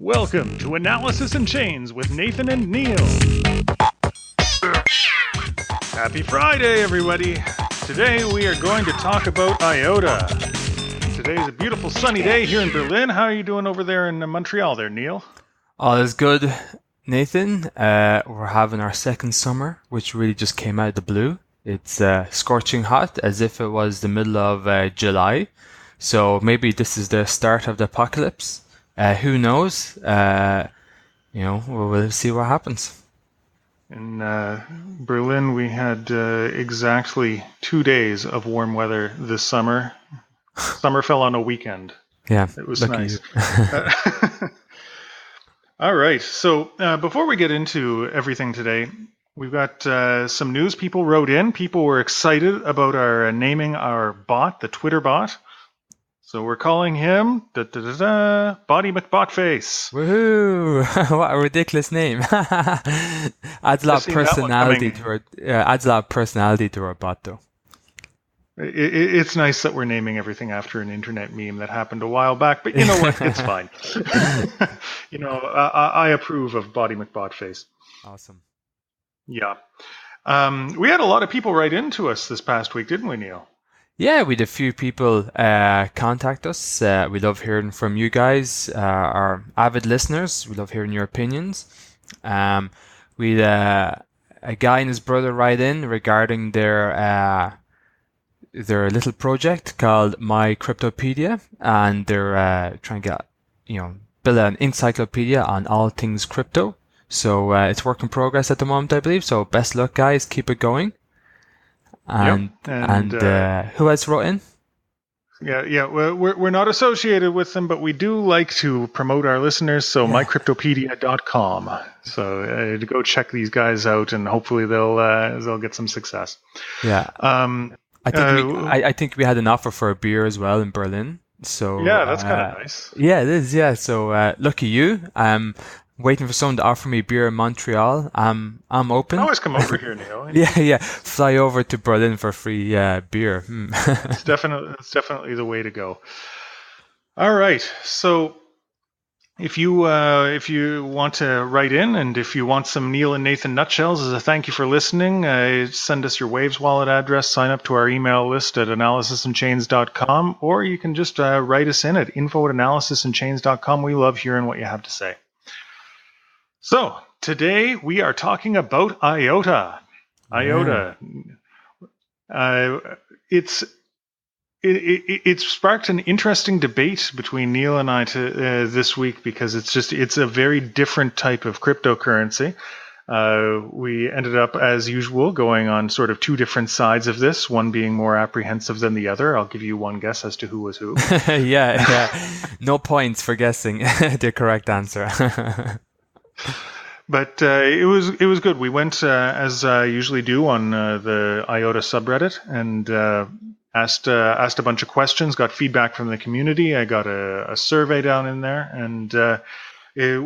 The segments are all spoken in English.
Welcome to Analysis in Chains with Nathan and Neal. Happy Friday, everybody. Today we are going to talk about IOTA. Today is a beautiful sunny day here in Berlin. How are you doing over there in Montreal there, Neal? All is good, Nathan. We're having our second summer, which really just came out of the blue. It's scorching hot, as if it was the middle of July. So maybe this is the start of the apocalypse. Who knows? We'll see what happens. In Berlin, we had exactly 2 days of warm weather this summer. Summer fell on a weekend. Yeah, it was nice. All right. So before we get into everything today, we've got some news. People wrote in. People were excited about our naming our bot, the Twitter bot. So we're calling him Body McBotface. Woohoo! What a ridiculous name! Adds a lot of personality to our bot, though. It's nice that we're naming everything after an internet meme that happened a while back, but you know what? It's fine. I approve of Body McBotface. Awesome. Yeah. We had a lot of people write into us this past week, didn't we, Neal? Yeah, we had a few people contact us. We love hearing from you guys, our avid listeners. We love hearing your opinions. We had a guy and his brother write in regarding their little project called My Cryptopedia, and they're trying to build an encyclopedia on all things crypto. So it's work in progress at the moment, I believe. So best luck, guys. Keep it going. And who else wrote in? Yeah. We're not associated with them, but we do like to promote our listeners. So mycryptopedia.com. So to go check these guys out, and hopefully they'll get some success. Yeah. I think we had an offer for a beer as well in Berlin. So yeah, that's kind of nice. Yeah, it is. Yeah. So lucky you. Waiting for someone to offer me beer in Montreal. I'm open. Always come over here, Neal. Yeah. Fly over to Berlin for free beer. It's definitely the way to go. All right. So if you want to write in, and if you want some Neal and Nathan nutshells as a thank you for listening, send us your Waves wallet address, sign up to our email list at analysisinchains.com, or you can just write us in at info@analysisinchains.com. We love hearing what you have to say. So today we are talking about IOTA. IOTA. It sparked an interesting debate between Neal and I this week, because it's a very different type of cryptocurrency. We ended up, as usual, going on sort of two different sides of this, one being more apprehensive than the other. I'll give you one guess as to who was who. Yeah. No points for guessing the correct answer. But it was good. We went, as I usually do, on the IOTA subreddit, and asked a bunch of questions, got feedback from the community. I got a survey down in there, and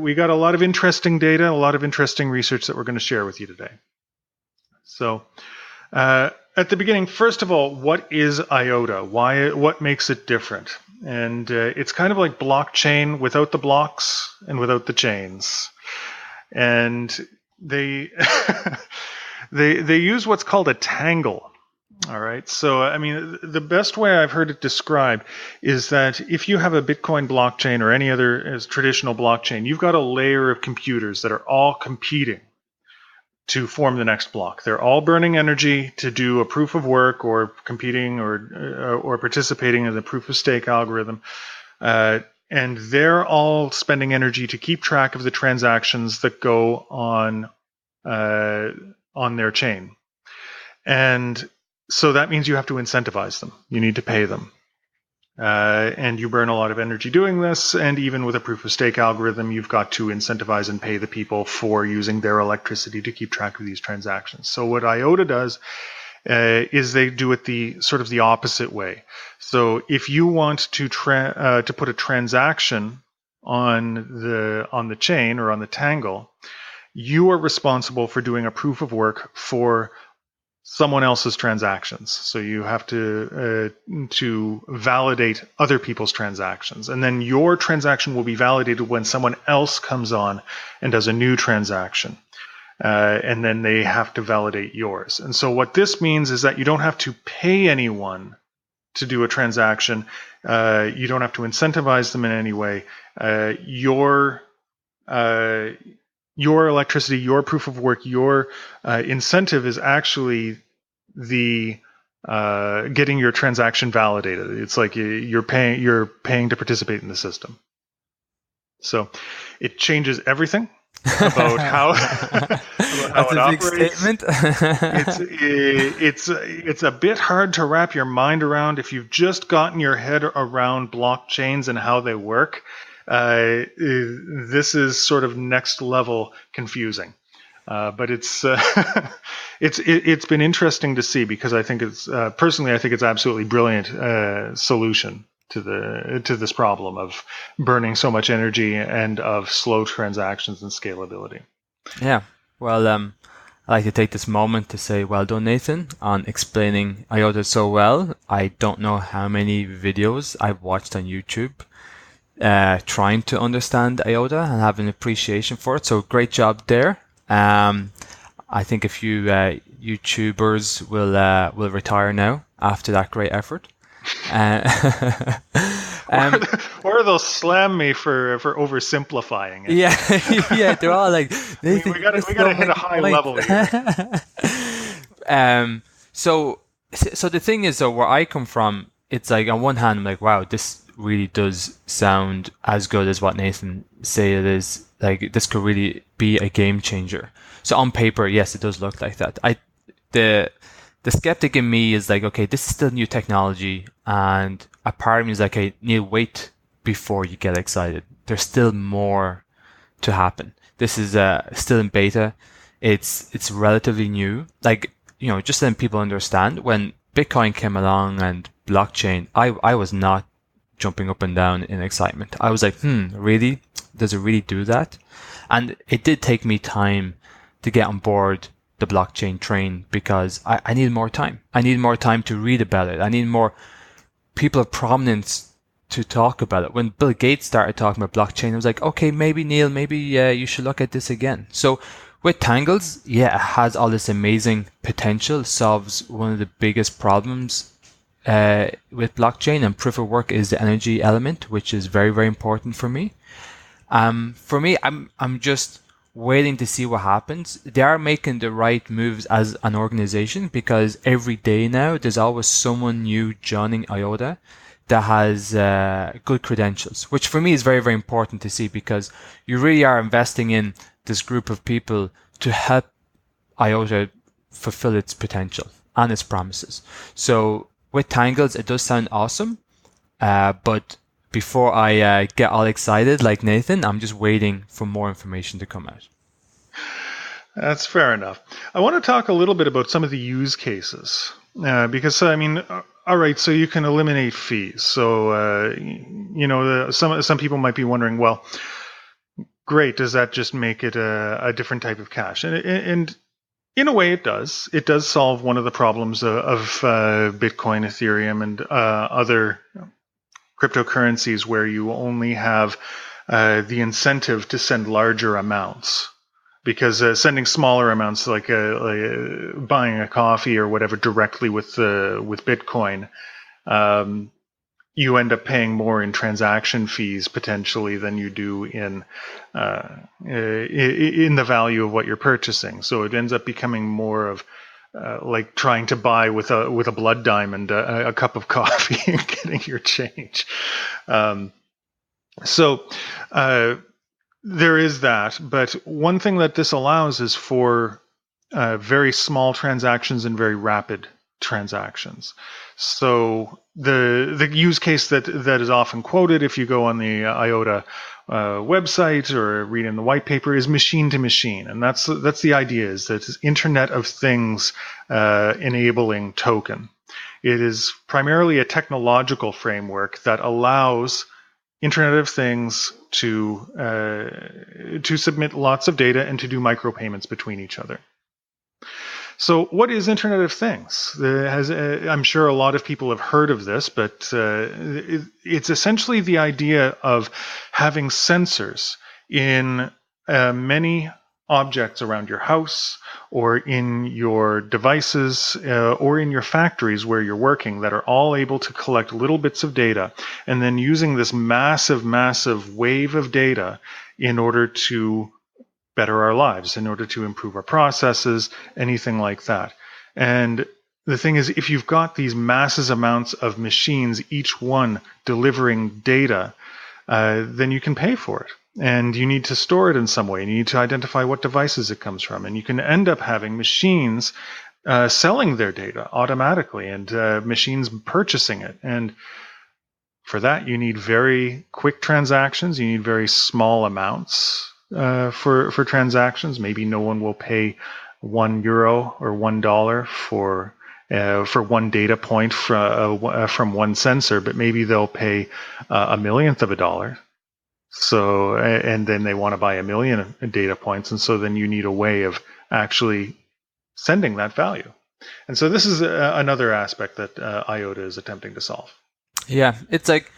we got a lot of interesting data, a lot of interesting research that we're going to share with you today. So at the beginning, first of all, what is IOTA? What makes it different? And it's kind of like blockchain without the blocks and without the chains. And they they use what's called a tangle. All right. So, I mean, the best way I've heard it described is that if you have a Bitcoin blockchain or any other traditional blockchain, you've got a layer of computers that are all competing to form the next block. They're all burning energy to do a proof of work, or competing or participating in the proof of stake algorithm. And they're all spending energy to keep track of the transactions that go on their chain. And so that means you have to incentivize them. You need to pay them. And you burn a lot of energy doing this. And even with a proof of stake algorithm, you've got to incentivize and pay the people for using their electricity to keep track of these transactions. So what IOTA does is they do it the sort of the opposite way. So if you want to put a transaction on the chain or on the tangle, you are responsible for doing a proof of work for someone else's transactions. So you have to validate other people's transactions, and then your transaction will be validated when someone else comes on and does a new transaction, and then they have to validate yours. And so what this means is that you don't have to pay anyone to do a transaction. You don't have to incentivize them in any way. Your electricity, your proof of work, your incentive is actually the getting your transaction validated. It's like you're paying to participate in the system. So it changes everything about how, about how That's it a big operates. statement. It's a bit hard to wrap your mind around if you've just gotten your head around blockchains and how they work. This is sort of next level confusing, but it's been interesting to see, because I think it's personally, I think it's absolutely brilliant solution to this problem of burning so much energy and of slow transactions and scalability. Yeah. Well, I'd like to take this moment to say well done, Nathan, on explaining IOTA so well. I don't know how many videos I've watched on YouTube trying to understand IOTA and have an appreciation for it. So great job there. I think a few YouTubers will retire now after that great effort. Or they'll slam me for oversimplifying it. Yeah, yeah, they're all like, Nathan, we gotta hit a high level here. So the thing is, though, where I come from, it's like on one hand, I'm like, wow, this really does sound as good as what Nathan say it is. Like, this could really be a game changer. So on paper, yes, it does look like that. The skeptic in me is like, okay, this is still new technology, and a part of me is like, hey, Neil, wait before you get excited. There's still more to happen. This is still in beta. It's relatively new. Like, just letting people understand, when Bitcoin came along and blockchain, I was not jumping up and down in excitement. I was like, really? Does it really do that? And it did take me time to get on board the blockchain train, because I need more time. I need more time to read about it. I need more people of prominence to talk about it. When Bill Gates started talking about blockchain, I was like, okay, maybe Neil, maybe you should look at this again. So with Tangles, yeah, it has all this amazing potential, solves one of the biggest problems with blockchain, and proof of work is the energy element, which is very, very important for me. For me, I'm just waiting to see what happens. They are making the right moves as an organization, because every day now there's always someone new joining IOTA that has good credentials, which for me is very, very important to see, because you really are investing in this group of people to help IOTA fulfill its potential and its promises. So with Tangles, it does sound awesome, but before I get all excited like Nathan, I'm just waiting for more information to come out. That's fair enough. I want to talk a little bit about some of the use cases, because, I mean, all right, so you can eliminate fees. So, some people might be wondering, well, great, does that just make it a different type of cash? And in a way, it does. It does solve one of the problems of Bitcoin, Ethereum, and other cryptocurrencies, where you only have the incentive to send larger amounts, because sending smaller amounts, like buying a coffee or whatever directly with Bitcoin, you end up paying more in transaction fees potentially than you do in the value of what you're purchasing. So it ends up becoming more of like trying to buy with a blood diamond a cup of coffee and getting your change. So there is that. But one thing that this allows is for very small transactions and very rapid transactions. So the use case that is often quoted, if you go on the IOTA website or read in the white paper, is machine to machine, and that's the idea, is that it's Internet of Things enabling token. It is primarily a technological framework that allows Internet of Things to submit lots of data and to do micropayments between each other. So, what is Internet of Things? I'm sure a lot of people have heard of this, but it's essentially the idea of having sensors in many objects around your house or in your devices or in your factories where you're working that are all able to collect little bits of data, and then using this massive, massive wave of data in order to better our lives, in order to improve our processes, anything like that. And the thing is, if you've got these massive amounts of machines, each one delivering data, then you can pay for it. And you need to store it in some way. And you need to identify what devices it comes from. And you can end up having machines selling their data automatically and machines purchasing it. And for that, you need very quick transactions. You need very small amounts for transactions. Maybe no one will pay €1 or $1 for one data point from one sensor, but maybe they'll pay a millionth of a dollar. So, and then they want to buy a million data points, and so then you need a way of actually sending that value. And so this is another aspect that IOTA is attempting to solve. Yeah, it's like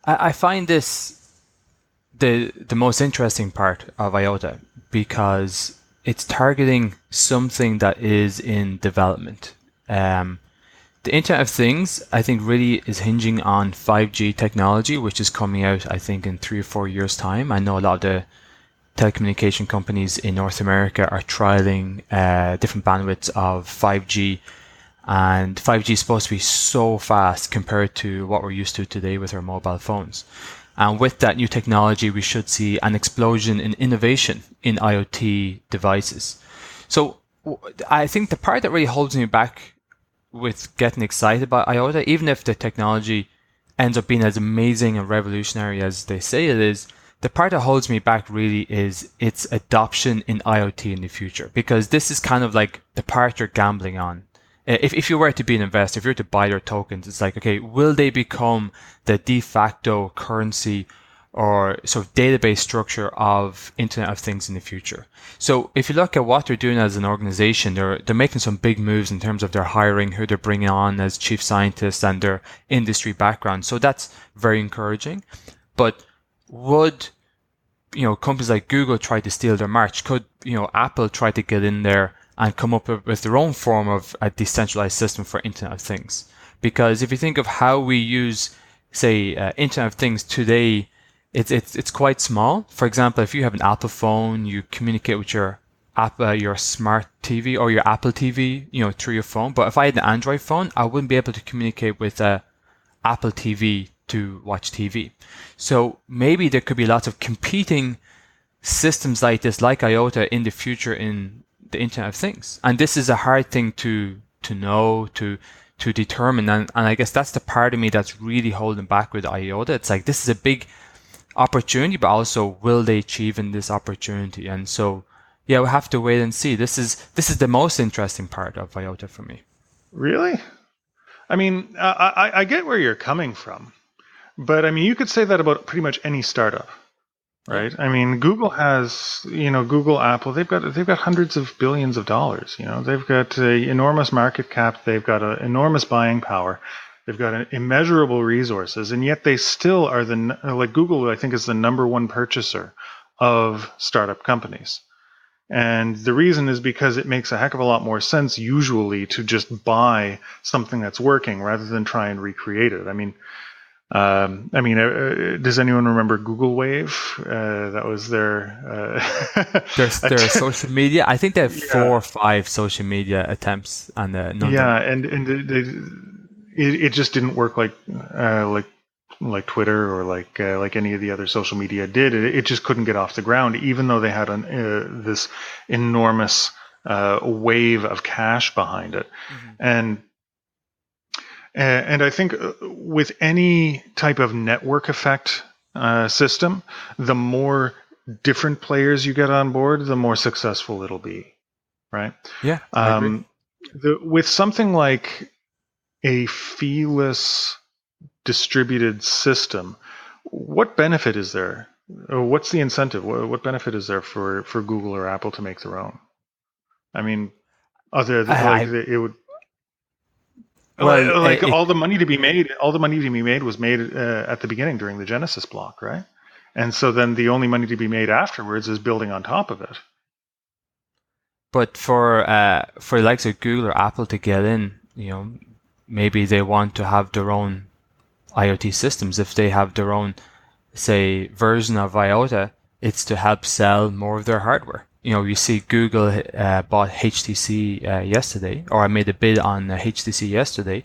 I find this the most interesting part of IOTA because it's targeting something that is in development. The Internet of Things, I think, really is hinging on 5G technology, which is coming out, I think, in 3 or 4 years' time. I know a lot of the telecommunication companies in North America are trialing different bandwidths of 5G, and 5G is supposed to be so fast compared to what we're used to today with our mobile phones. And with that new technology, we should see an explosion in innovation in IoT devices. So I think the part that really holds me back with getting excited about IOTA, even if the technology ends up being as amazing and revolutionary as they say it is, the part that holds me back really is its adoption in IoT in the future, because this is kind of like the part you're gambling on. If you were to be an investor, if you were to buy their tokens, it's like, okay, will they become the de facto currency or sort of database structure of Internet of Things in the future? So if you look at what they're doing as an organization, they're making some big moves in terms of their hiring, who they're bringing on as chief scientists and their industry background. So that's very encouraging. But would companies like Google try to steal their march? Could Apple try to get in there and come up with their own form of a decentralized system for Internet of Things? Because if you think of how we use, say, Internet of Things today, it's quite small. For example, if you have an Apple phone, you communicate with your smart TV or your Apple TV, through your phone. But if I had an Android phone, I wouldn't be able to communicate with Apple TV to watch TV. So maybe there could be lots of competing systems like this, like IOTA, in the future in the Internet of Things. And this is a hard thing to know, to determine. And I guess that's the part of me that's really holding back with IOTA. It's like, this is a big opportunity, but also, will they achieve in this opportunity? And so, yeah, we'll have to wait and see. This is the most interesting part of IOTA for me. Really? I mean, I get where you're coming from, but I mean, you could say that about pretty much any startup, right? I mean, Google has, Google, Apple, they've got hundreds of billions of dollars. They've got enormous market cap, they've got an enormous buying power, they've got immeasurable resources, and yet they still are like Google, I think, is the number one purchaser of startup companies. And the reason is because it makes a heck of a lot more sense usually to just buy something that's working rather than try and recreate it. I mean, does anyone remember Google Wave? That was their their social media. I think they have 4 or 5 social media attempts, and it just didn't work like Twitter or like any of the other social media did. It just couldn't get off the ground, even though they had this enormous wave of cash behind it. Mm-hmm. And I think with any type of network effect system, the more different players you get on board, the more successful it'll be, right? Yeah. I agree. With something like a feeless distributed system, what benefit is there? Or what's the incentive? What benefit is there for Google or Apple to make their own? I mean, It would. Well, Like all the money to be made, was made at the beginning during the Genesis block, right? And so then the only money to be made afterwards is building on top of it. but for the likes of Google or Apple to get in, maybe they want to have their own IoT systems. If they have their own, say, version of IOTA, it's to help sell more of their hardware. You see Google bought HTC yesterday, or I made a bid on HTC yesterday.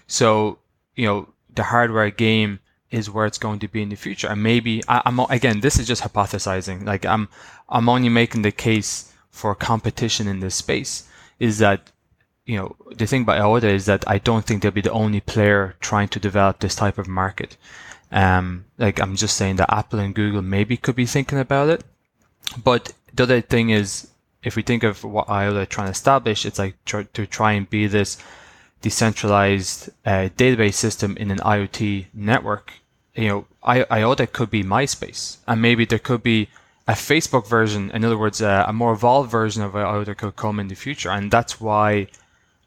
So, the hardware game is where it's going to be in the future. And maybe I'm again, this is just hypothesizing. Like I'm only making the case for competition in this space. Is that the thing about IOTA is that I don't think they'll be the only player trying to develop this type of market. Like I'm just saying that Apple and Google maybe could be thinking about it. But the other thing is, if we think of what IOTA are trying to establish, it's like to try and be this decentralized database system in an IoT network. IOTA could be MySpace, and maybe there could be a Facebook version. In other words, a more evolved version of IOTA could come in the future, and that's why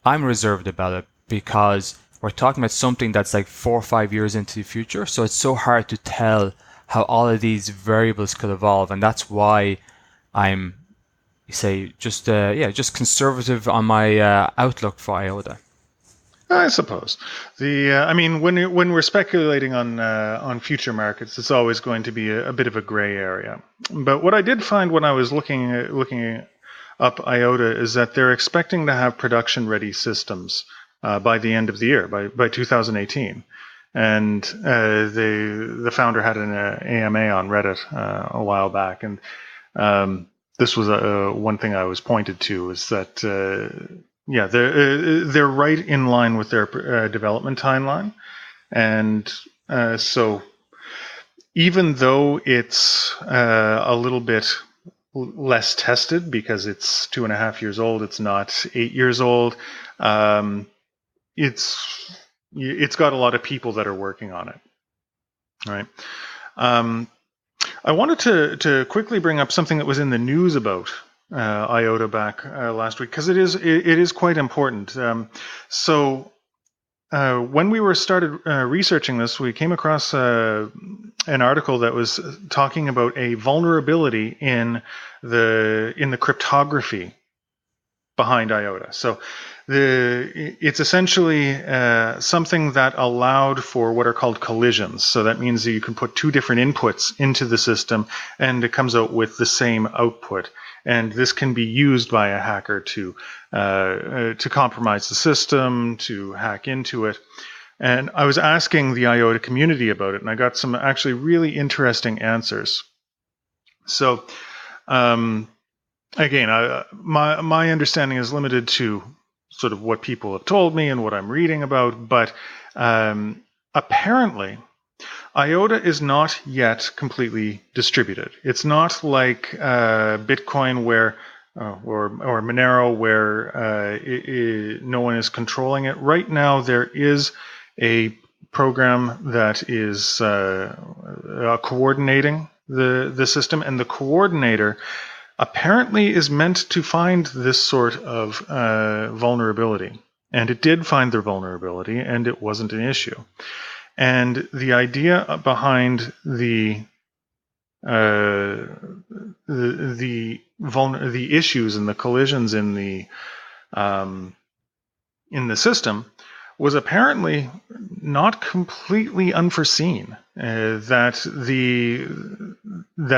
I'm reserved about it, because we're talking about something that's like 4 or 5 years into the future. So it's so hard to tell how all of these variables could evolve, and that's why I'm just conservative on my outlook for IOTA. I suppose I mean, when we're speculating on future markets, it's always going to be a bit of a gray area. But what I did find when I was looking up IOTA is that they're expecting to have production ready systems by the end of the year, by 2018. And the founder had an AMA on Reddit a while back, and this was one thing I was pointed to, is that they're right in line with their development timeline, and so even though it's a little bit less tested because it's 2.5 years old, it's not 8 years old. It's got a lot of people that are working on it, right? I wanted to quickly bring up something that was in the news about IOTA back last week, because it is quite important. So when we started researching this, we came across an article that was talking about a vulnerability in the cryptography behind IOTA. So it's essentially something that allowed for what are called collisions. So that means that you can put two different inputs into the system and it comes out with the same output. And this can be used by a hacker to compromise the system, to hack into it. And I was asking the IOTA community about it, and I got some actually really interesting answers. So again, my understanding is limited to sort of what people have told me and what I'm reading about, but apparently IOTA is not yet completely distributed. It's not like Bitcoin or Monero, where no one is controlling it. Right now, there is a program that is coordinating the system, and the coordinator apparently is meant to find this sort of vulnerability. And it did find their vulnerability, and it wasn't an issue. And the idea behind the issues and the collisions in the system was apparently not completely unforeseen. That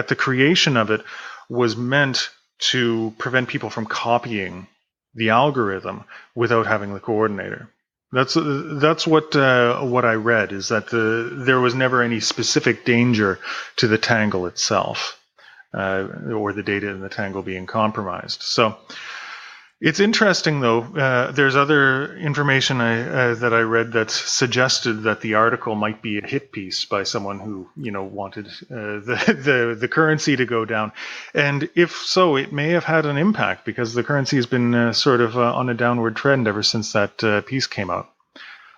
the creation of it was meant to prevent people from copying the algorithm without having the coordinator. That's what I read, is that there was never any specific danger to the tangle itself, or the data in the tangle being compromised. So it's interesting, though. There's other information that I read that suggested that the article might be a hit piece by someone who wanted the currency to go down, and if so, it may have had an impact, because the currency has been sort of on a downward trend ever since that piece came out.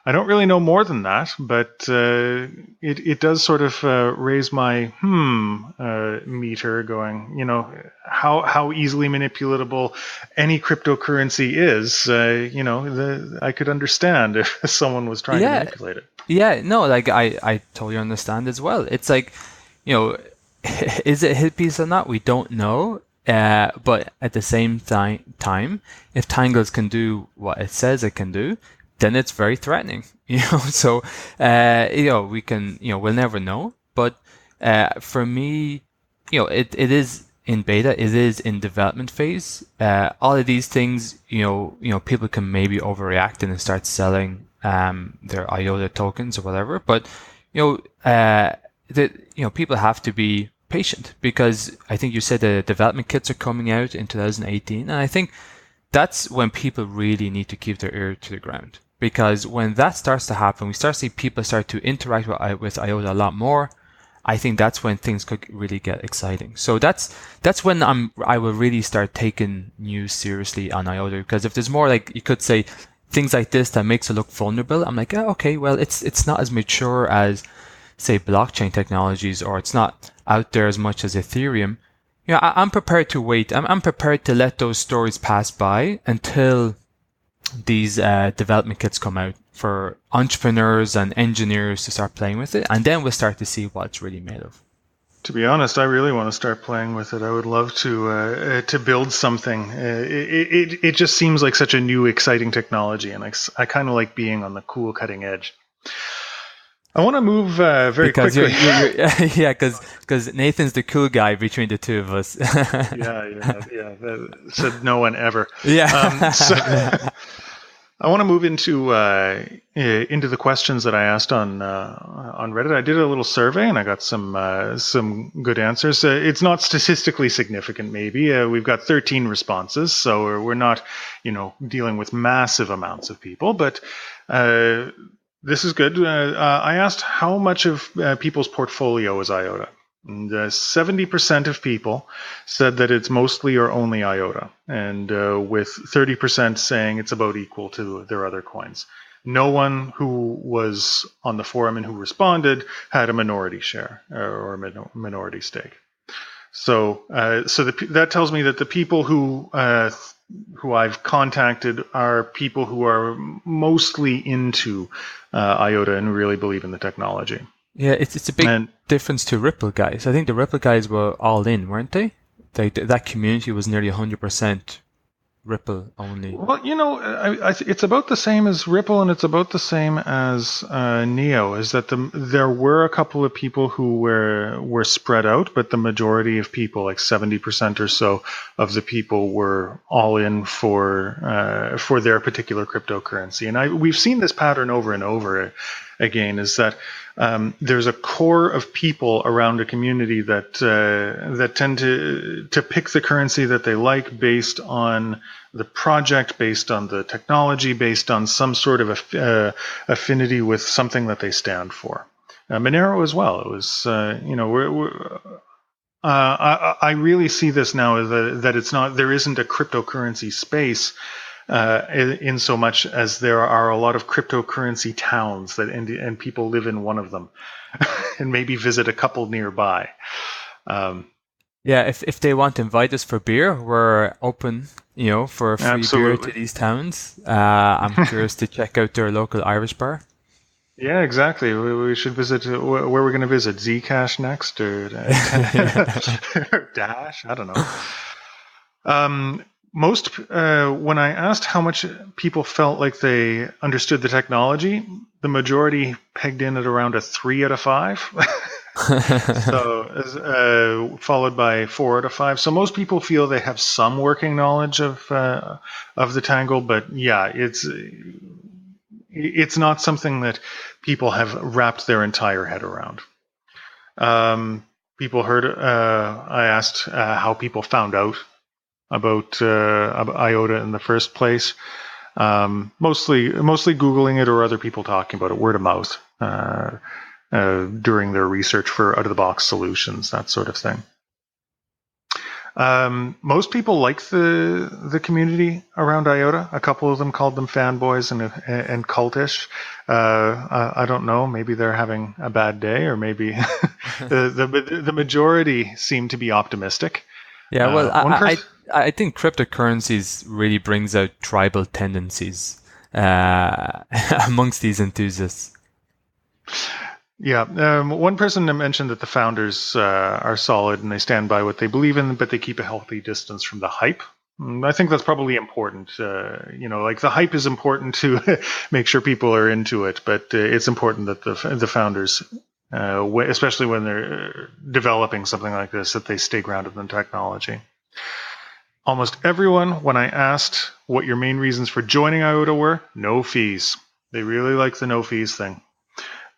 I don't really know more than that, but it does sort of raise my meter, going, how easily manipulatable any cryptocurrency is. I could understand if someone was trying to Yeah, manipulate it. yeah, no, like I totally understand as well. It's like, you know, is it hippies or not? We don't know. But at the same time, if Tangles can do what it says it can do, then it's very threatening. So we can, we'll never know. But for me, it is in beta, it is in development phase. All of these things, people can maybe overreact and start selling their IOTA tokens or whatever. But people have to be patient, because I think you said the development kits are coming out in 2018, and I think that's when people really need to keep their ear to the ground, because when that starts to happen, we start seeing people start to interact with IOTA a lot more. I think that's when things could really get exciting. So that's when I will really start taking news seriously on IOTA, because if there's more, like you could say, things like this that makes it look vulnerable, I'm like, oh, okay, well, it's not as mature as, say, blockchain technologies, or it's not out there as much as Ethereum. I'm prepared to wait. I'm prepared to let those stories pass by until these development kits come out for entrepreneurs and engineers to start playing with it, and then we'll start to see what it's really made of. To be honest, I really want to start playing with it. I would love to build something. It just seems like such a new, exciting technology, and I kind of like being on the cool, cutting edge. I want to move very quickly. Yeah, because Nathan's the cool guy between the two of us. yeah. Said no one ever. Yeah. I want to move into the questions that I asked on Reddit. I did a little survey and I got some good answers. It's not statistically significant, maybe. We've got 13 responses, so we're not, dealing with massive amounts of people, but this is good. I asked how much of people's portfolio is IOTA. And 70% of people said that it's mostly or only IOTA, and with 30% saying it's about equal to their other coins. No one who was on the forum and who responded had a minority share or a minority stake. So that tells me that the people who I've contacted are people who are mostly into IOTA and really believe in the technology. Yeah, it's a big difference to Ripple guys. I think the Ripple guys were all in, weren't they? That community was nearly 100% Ripple only. Well, it's about the same as Ripple, and it's about the same as Neo. Is that there were a couple of people who were spread out, but the majority of people, like 70% or so of the people, were all in for their particular cryptocurrency. And we've seen this pattern over and over again. Is that there's a core of people around a community that tend to pick the currency that they like based on the project, based on the technology, based on some sort of affinity with something that they stand for. Monero as well. It was, I really see this now that it's not, there isn't a cryptocurrency space in so much as there are a lot of cryptocurrency towns and people live in one of them and maybe visit a couple nearby. Yeah, if they want to invite us for beer, we're open, for a free Absolutely. beer to these towns. I'm curious to check out their local Irish bar. Yeah, exactly. We should visit. Where we're going to visit? Zcash next, or Dash? I don't know. When I asked how much people felt like they understood the technology, the majority pegged in at around a 3 out of 5. So, followed by 4 out of 5. So most people feel they have some working knowledge of the Tangle, but yeah, it's not something that people have wrapped their entire head around. People heard. I asked how people found out about IOTA in the first place. Mostly Googling it or other people talking about it, word of mouth, during their research for out-of-the-box solutions, that sort of thing. Most people like the community around IOTA. A couple of them called them fanboys and cultish. I don't know. Maybe they're having a bad day, or maybe the majority seem to be optimistic. Yeah, well, One person. I think cryptocurrencies really brings out tribal tendencies amongst these enthusiasts. Yeah, one person mentioned that the founders are solid and they stand by what they believe in, but they keep a healthy distance from the hype. I think that's probably important. Like the hype is important to make sure people are into it, but it's important that the founders, especially when they're developing something like this, that they stay grounded in technology. Almost everyone, when I asked what your main reasons for joining IOTA were, no fees. They really like the no fees thing.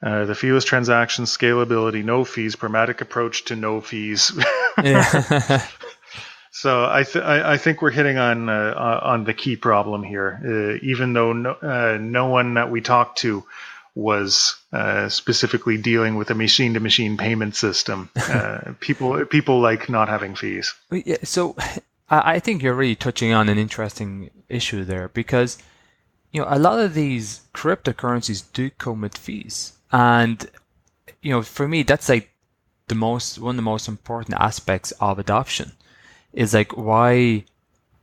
The feeless transactions, scalability, no fees, pragmatic approach to no fees. Yeah. So I think we're hitting on the key problem here. Even though no one that we talked to was specifically dealing with a machine-to-machine payment system, people like not having fees. Yeah, so I think you're really touching on an interesting issue there because a lot of these cryptocurrencies do come with fees. And, for me, that's like one of the most important aspects of adoption is like, why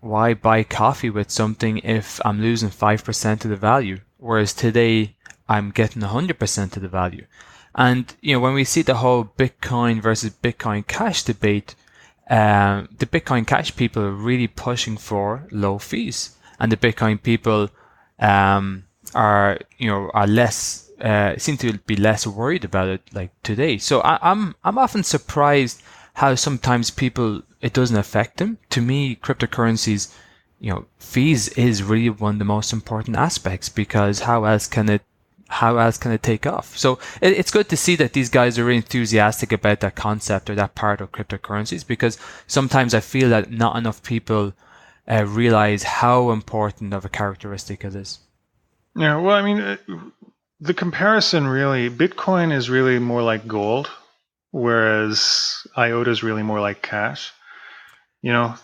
buy coffee with something if I'm losing 5% of the value? Whereas today I'm getting 100% of the value. And, when we see the whole Bitcoin versus Bitcoin Cash debate, the Bitcoin Cash people are really pushing for low fees. And the Bitcoin people, are less seem to be less worried about it like today. So I'm often surprised how sometimes people, it doesn't affect them. To me, cryptocurrencies, fees is really one of the most important aspects because how else can it take off? So it's good to see that these guys are really enthusiastic about that concept or that part of cryptocurrencies, because sometimes I feel that not enough people realize how important of a characteristic it is. Yeah, well, I mean, the comparison really, Bitcoin is really more like gold, whereas IOTA is really more like cash. But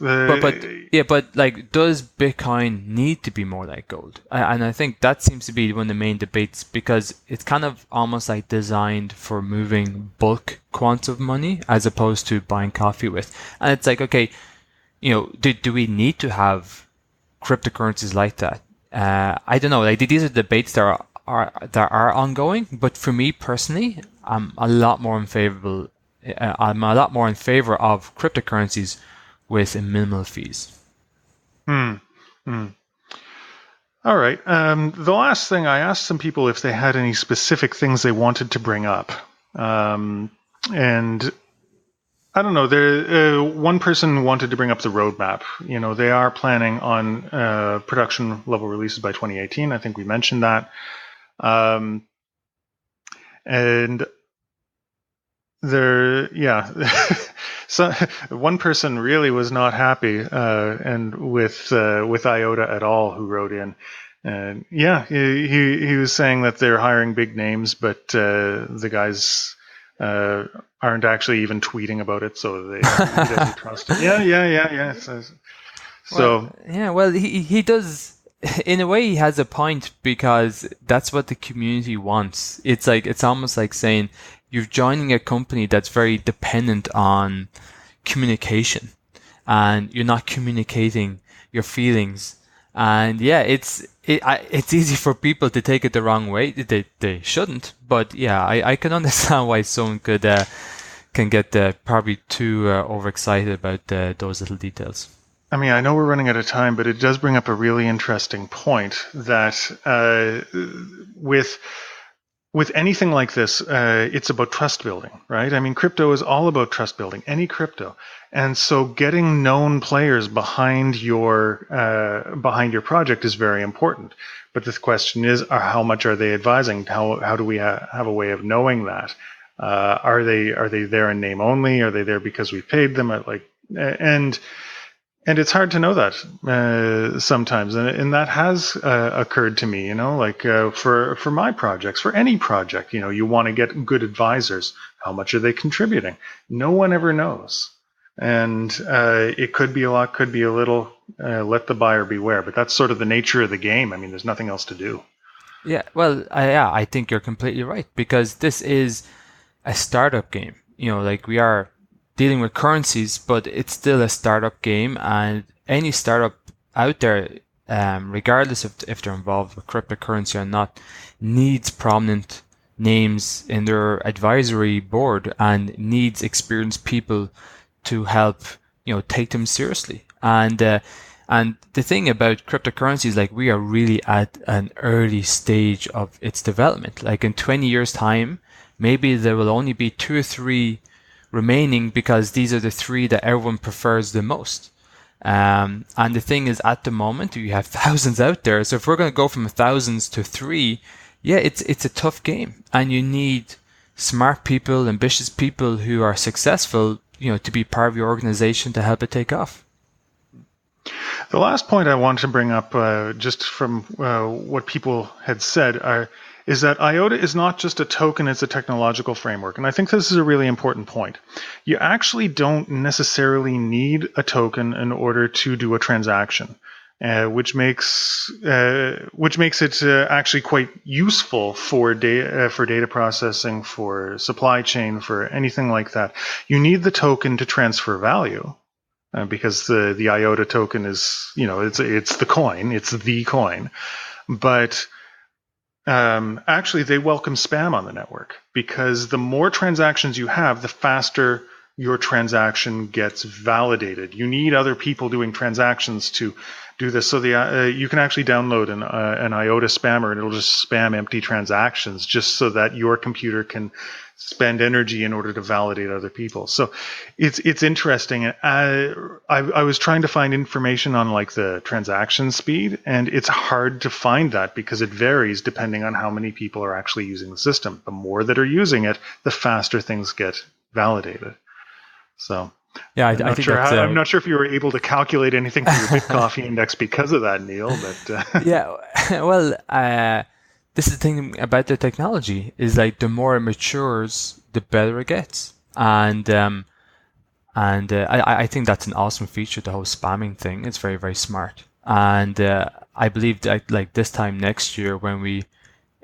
like, does Bitcoin need to be more like gold? And I think that seems to be one of the main debates because it's kind of almost like designed for moving bulk quants of money as opposed to buying coffee with. And it's like, okay, do we need to have cryptocurrencies like that? I don't know. Like, these are debates that are ongoing, but for me personally, I'm a lot more in favor. I'm a lot more in favor of cryptocurrencies with minimal fees. Hmm. All right. The last thing, I asked some people if they had any specific things they wanted to bring up, and I don't know. One person wanted to bring up the roadmap. They are planning on production level releases by 2018. I think we mentioned that. And so one person really was not happy, and with IOTA at all, who wrote in. And he was saying that they're hiring big names, but the guys aren't actually even tweeting about it, so he doesn't trust it. Yeah. Well, he does. In a way, he has a point because that's what the community wants. It's almost like saying you're joining a company that's very dependent on communication, and you're not communicating your feelings. And it's easy for people to take it the wrong way. They shouldn't, but yeah, I can understand why someone can get probably too overexcited about those little details. I mean, I know we're running out of time, but it does bring up a really interesting point that with anything like this, it's about trust building, right? I mean, crypto is all about trust building, any crypto. And so getting known players behind your project is very important. But the question is, how much are they advising? How do we have a way of knowing that? Are they there in name only? Are they there because we paid them? And it's hard to know that sometimes, and that has occurred to me. For my projects, for any project, you want to get good advisors. How much are they contributing? No one ever knows. and it could be a lot, could be a little. Let the buyer beware. But that's sort of the nature of the game. I mean, there's nothing else to do. Yeah, well, I think you're completely right because this is a startup game. Like we are dealing with currencies, but it's still a startup game, and any startup out there, regardless of if they're involved with cryptocurrency or not, needs prominent names in their advisory board and needs experienced people to help, take them seriously. And the thing about cryptocurrency is like we are really at an early stage of its development. Like in 20 years time, maybe there will only be 2 or 3 remaining because these are the 3 that everyone prefers the most. And the thing is, at the moment, you have thousands out there. So if we're going to go from thousands to 3, yeah, it's a tough game, and you need smart people, ambitious people who are successful, to be part of your organization to help it take off. The last point I want to bring up, just from what people had said, is that IOTA is not just a token, it's a technological framework. And I think this is a really important point. You actually don't necessarily need a token in order to do a transaction, which makes it actually quite useful for data processing, for supply chain, for anything like that. You need the token to transfer value. Because the IOTA token is, it's the coin, but actually they welcome spam on the network, because the more transactions you have, the faster your transaction gets validated. You need other people doing transactions to do this. So you can actually download an IOTA spammer, and it'll just spam empty transactions just so that your computer can spend energy in order to validate other people. So it's interesting. I was trying to find information on like the transaction speed, and it's hard to find that because it varies depending on how many people are actually using the system. The more that are using it, the faster things get validated. So yeah, I think I'm not sure if you were able to calculate anything for your BitCoffee index because of that, Neal. But yeah, well, this is the thing about the technology is like the more it matures, the better it gets, and I think that's an awesome feature. The whole spamming thing, it's very, very smart, and I believe that like this time next year when we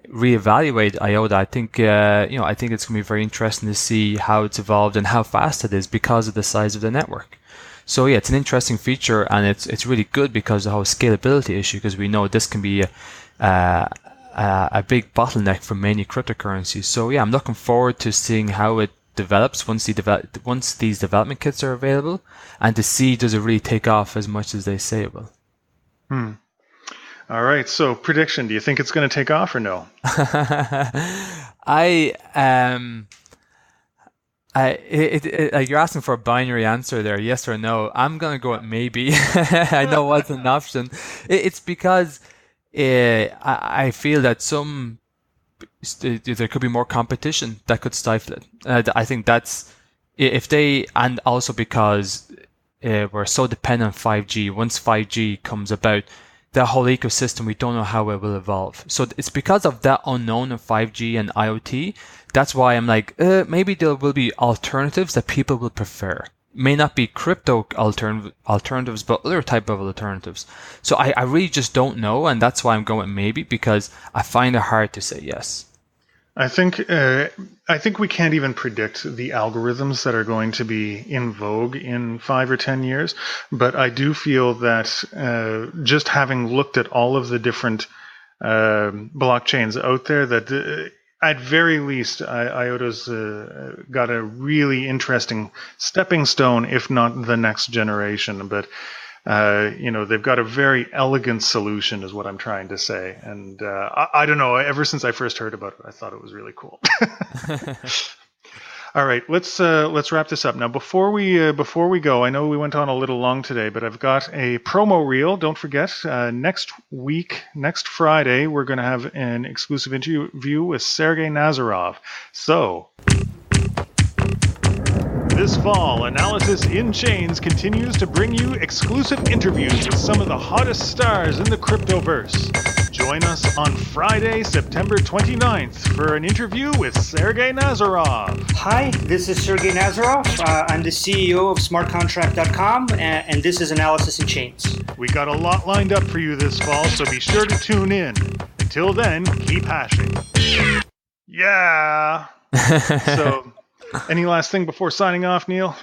reevaluate IOTA, I think I think it's going to be very interesting to see how it's evolved and how fast it is because of the size of the network. So yeah, it's an interesting feature, and it's really good because of the whole scalability issue, because we know this can be a big bottleneck for many cryptocurrencies. So yeah, I'm looking forward to seeing how it develops once these development kits are available, and to see does it really take off as much as they say it will. All right. So prediction: do you think it's going to take off or no? You're asking for a binary answer there, yes or no. I'm going to go with maybe. I know it wasn't an option. It's because I feel that there could be more competition that could stifle it. I think that's and also because we're so dependent on 5G. Once 5G comes about, the whole ecosystem, we don't know how it will evolve. So it's because of that unknown of 5G and IoT. That's why I'm like, maybe there will be alternatives that people will prefer. May not be crypto alternatives, but other type of alternatives. So I really just don't know, and that's why I'm going maybe, because I find it hard to say yes. I think we can't even predict the algorithms that are going to be in vogue in 5 or 10 years. But I do feel that just having looked at all of the different blockchains out there, that at very least, IOTA's got a really interesting stepping stone, if not the next generation. But they've got a very elegant solution, is what I'm trying to say. And I don't know. Ever since I first heard about it, I thought it was really cool. All right, let's wrap this up now. Before we go, I know we went on a little long today, but I've got a promo reel. Don't forget, next Friday, we're going to have an exclusive interview with Sergey Nazarov. So This fall, Analysis in Chains continues to bring you exclusive interviews with some of the hottest stars in the cryptoverse. Join us on Friday, September 29th for an interview with Sergey Nazarov. Hi, this is Sergey Nazarov. I'm the CEO of smartcontract.com, and this is Analysis in Chains. We got a lot lined up for you this fall, so be sure to tune in. Until then, keep hashing. Yeah! So, any last thing before signing off, Neil?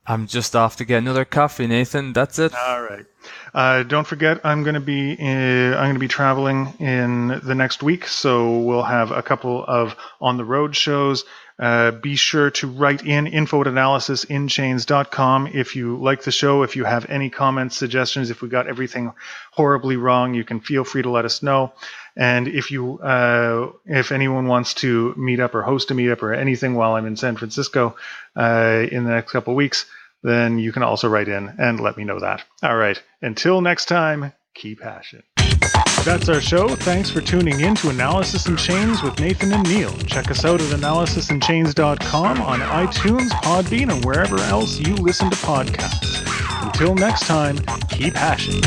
I'm just off to get another coffee, Nathan. That's it. All right. Don't forget, I'm going to be traveling in the next week, so we'll have a couple of on the road shows. Be sure to write in info@analysisinchains.com if you like the show. If you have any comments, suggestions, if we got everything horribly wrong, you can feel free to let us know. And if anyone wants to meet up or host a meetup or anything while I'm in San Francisco in the next couple of weeks, then you can also write in and let me know that. All right. Until next time, keep hashing. That's our show. Thanks for tuning in to Analysis in Chains with Nathan and Neil. Check us out at analysisinchains.com, on iTunes, Podbean, and wherever else you listen to podcasts. Until next time, keep hashing.